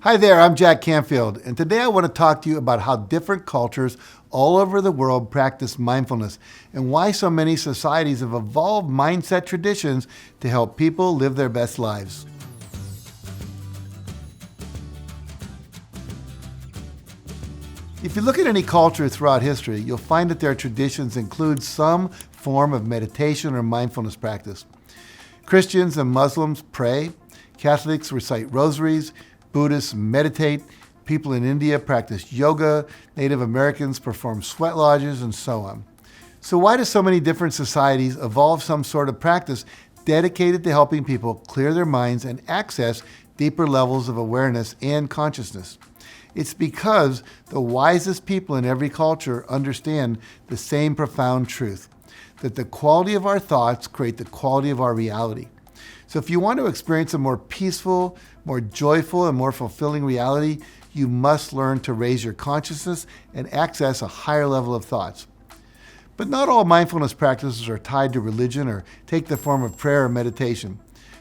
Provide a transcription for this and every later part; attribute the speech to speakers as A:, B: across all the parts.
A: Hi there, I'm Jack Canfield, and today I want to talk to you about how different cultures all over the world practice mindfulness and why so many societies have evolved mindset traditions to help people live their best lives. If you look at any culture throughout history, you'll find that their traditions include some form of meditation or mindfulness practice. Christians and Muslims pray, Catholics recite rosaries, Buddhists meditate, people in India practice yoga, Native Americans perform sweat lodges, and so on. So why do so many different societies evolve some sort of practice dedicated to helping people clear their minds and access deeper levels of awareness and consciousness? It's because the wisest people in every culture understand the same profound truth, that the quality of our thoughts create the quality of our reality. So if you want to experience a more peaceful, more joyful, and more fulfilling reality, you must learn to raise your consciousness and access a higher level of thoughts. But not all mindfulness practices are tied to religion or take the form of prayer or meditation.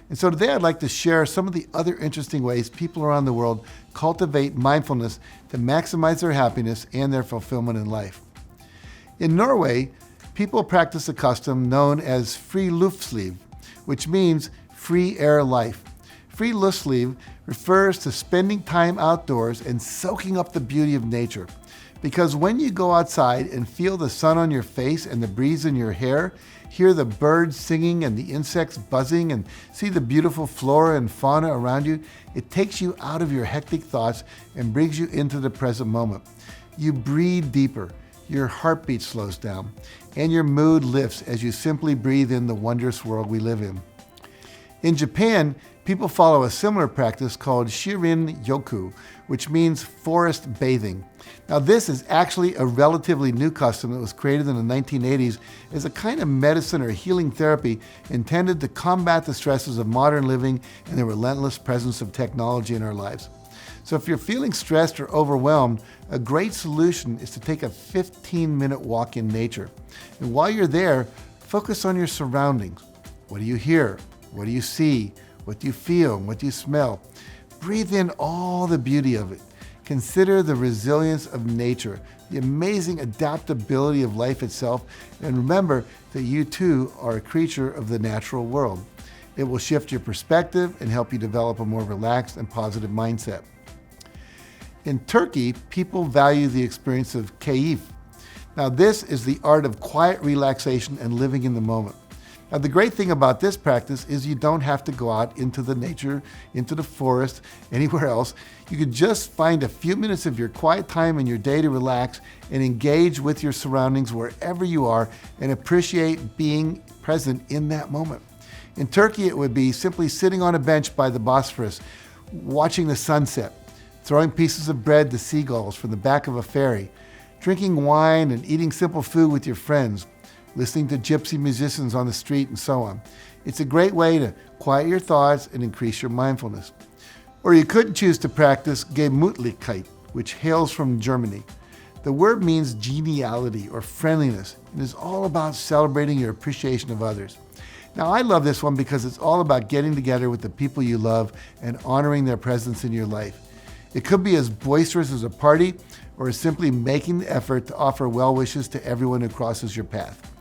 A: And so today I'd like to share some of the other interesting ways people around the world cultivate mindfulness to maximize their happiness and their fulfillment in life. In Norway, people practice a custom known as friluftsliv, which means free air life. Friluftsliv refers to spending time outdoors and soaking up the beauty of nature. Because when you go outside and feel the sun on your face and the breeze in your hair, hear the birds singing and the insects buzzing, and see the beautiful flora and fauna around you, it takes you out of your hectic thoughts and brings you into the present moment. You breathe deeper, your heartbeat slows down, and your mood lifts as you simply breathe in the wondrous world we live in. In Japan, people follow a similar practice called shirin-yoku, which means forest bathing. Now, this is actually a relatively new custom that was created in the 1980s as a kind of medicine or healing therapy intended to combat the stresses of modern living and the relentless presence of technology in our lives. So if you're feeling stressed or overwhelmed, a great solution is to take a 15-minute walk in nature. And while you're there, focus on your surroundings. What do you hear? What do you see? What do you feel? What do you smell? Breathe in all the beauty of it. Consider the resilience of nature, the amazing adaptability of life itself, and remember that you too are a creature of the natural world. It will shift your perspective and help you develop a more relaxed and positive mindset. In Turkey, people value the experience of keyif. Now, this is the art of quiet relaxation and living in the moment. Now, the great thing about this practice is you don't have to go out into the nature, into the forest, anywhere else. You could just find a few minutes of your quiet time in your day to relax and engage with your surroundings wherever you are and appreciate being present in that moment. In Turkey, it would be simply sitting on a bench by the Bosphorus, watching the sunset, throwing pieces of bread to seagulls from the back of a ferry, drinking wine and eating simple food with your friends, listening to gypsy musicians on the street, and so on. It's a great way to quiet your thoughts and increase your mindfulness. Or you could choose to practice Gemütlichkeit, which hails from Germany. The word means geniality or friendliness and is all about celebrating your appreciation of others. Now, I love this one because it's all about getting together with the people you love and honoring their presence in your life. It could be as boisterous as a party or as simply making the effort to offer well wishes to everyone who crosses your path.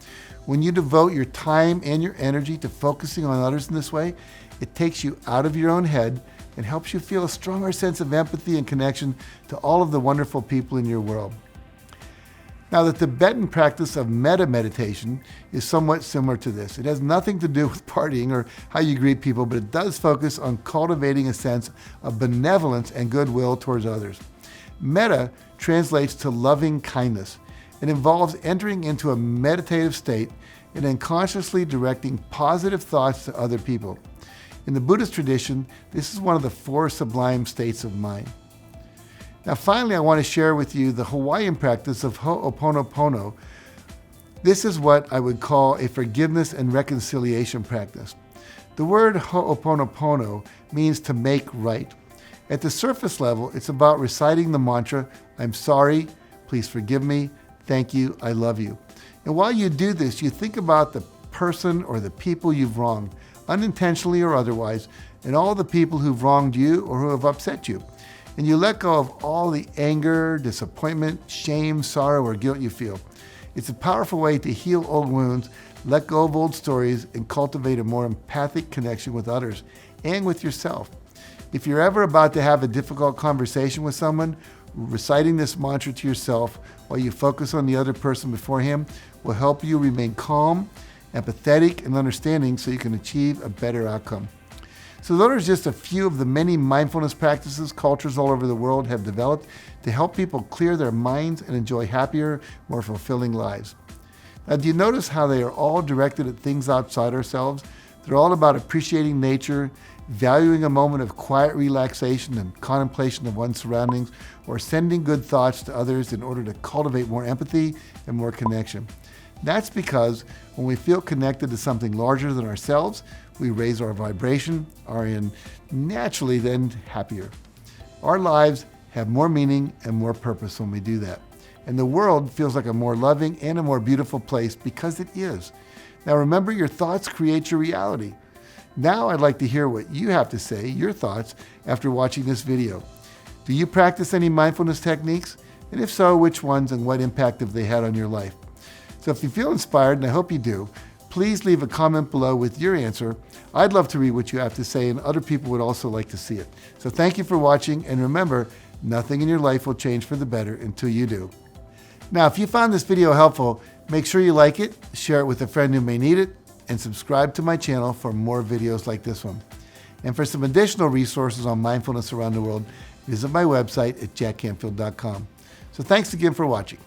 A: When you devote your time and your energy to focusing on others in this way, it takes you out of your own head and helps you feel a stronger sense of empathy and connection to all of the wonderful people in your world. Now, the Tibetan practice of metta meditation is somewhat similar to this. It has nothing to do with partying or how you greet people, but it does focus on cultivating a sense of benevolence and goodwill towards others. Metta translates to loving kindness. It involves entering into a meditative state and unconsciously directing positive thoughts to other people. In the Buddhist tradition, this is one of the four sublime states of mind. Now, finally, I want to share with you the Hawaiian practice of Ho'oponopono. This is what I would call a forgiveness and reconciliation practice. The word Ho'oponopono means to make right. At the surface level, it's about reciting the mantra, I'm sorry, please forgive me, thank you, I love you. And while you do this, you think about the person or the people you've wronged, unintentionally or otherwise, and all the people who've wronged you or who have upset you. and you let go of all the anger, disappointment, shame, sorrow, or guilt you feel. It's a powerful way to heal old wounds, let go of old stories, and cultivate a more empathic connection with others and with yourself. If you're ever about to have a difficult conversation with someone, reciting this mantra to yourself while you focus on the other person before him will help you remain calm, empathetic, and understanding so you can achieve a better outcome. So those are just a few of the many mindfulness practices cultures all over the world have developed to help people clear their minds and enjoy happier, more fulfilling lives. Now, do you notice how they are all directed at things outside ourselves? They're all about appreciating nature, valuing a moment of quiet relaxation and contemplation of one's surroundings, or sending good thoughts to others in order to cultivate more empathy and more connection. That's because when we feel connected to something larger than ourselves, we raise our vibration, are naturally then happier. Our lives have more meaning and more purpose when we do that. And the world feels like a more loving and a more beautiful place because it is. Now remember, your thoughts create your reality. Now I'd like to hear what you have to say, your thoughts, after watching this video. Do you practice any mindfulness techniques? And if so, which ones and what impact have they had on your life? So if you feel inspired, and I hope you do, please leave a comment below with your answer. I'd love to read what you have to say, and other people would also like to see it. So thank you for watching, and remember, nothing in your life will change for the better until you do. Now, if you found this video helpful, make sure you like it, share it with a friend who may need it, and subscribe to my channel for more videos like this one. And for some additional resources on mindfulness around the world, visit my website at JackCanfield.com. So thanks again for watching.